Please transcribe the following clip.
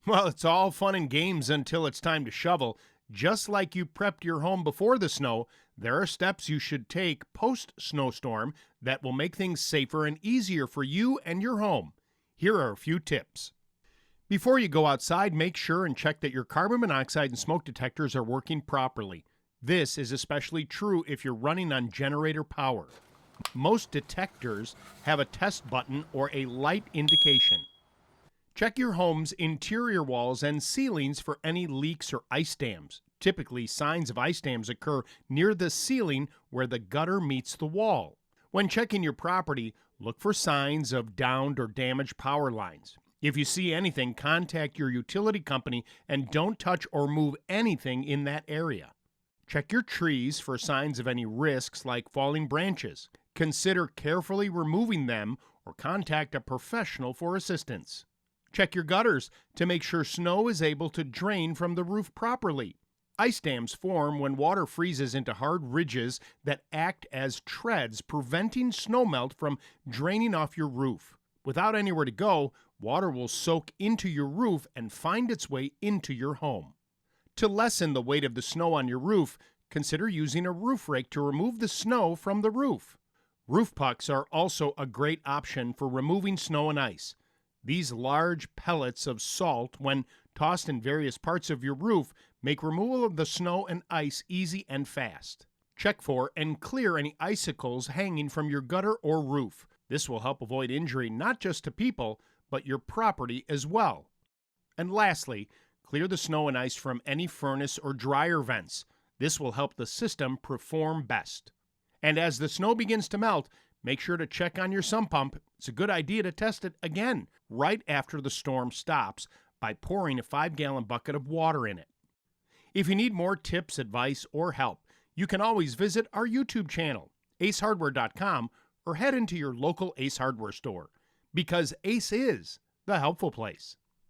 Well, it's all fun and games until it's time to shovel. Just like you prepped your home before the snow, there are steps you should take post snowstorm that will make things safer and easier for you and your home. Here are a few tips. Before you go outside, make sure and check that your carbon monoxide and smoke detectors are working properly. This is especially true if you're running on generator power. Most detectors have a test button or a light indication. Check your home's interior walls and ceilings for any leaks or ice dams. Typically, signs of ice dams occur near the ceiling where the gutter meets the wall. When checking your property, look for signs of downed or damaged power lines. If you see anything, contact your utility company and don't touch or move anything in that area. Check your trees for signs of any risks like falling branches. Consider carefully removing them or contact a professional for assistance. Check your gutters to make sure snow is able to drain from the roof properly. Ice dams form when water freezes into hard ridges that act as treads, preventing snowmelt from draining off your roof. Without anywhere to go, water will soak into your roof and find its way into your home. To lessen the weight of the snow on your roof, consider using a roof rake to remove the snow from the roof. Roof pucks are also a great option for removing snow and ice. These large pellets of salt, when tossed in various parts of your roof, make removal of the snow and ice easy and fast. Check for and clear any icicles hanging from your gutter or roof. This will help avoid injury not just to people, but your property as well. And lastly, clear the snow and ice from any furnace or dryer vents. This will help the system perform best. And as the snow begins to melt, make sure to check on your sump pump. It's a good idea to test it again right after the storm stops by pouring a 5-gallon bucket of water in it. If you need more tips, advice, or help, you can always visit our YouTube channel, acehardware.com, or head into your local Ace Hardware store, because Ace is the helpful place.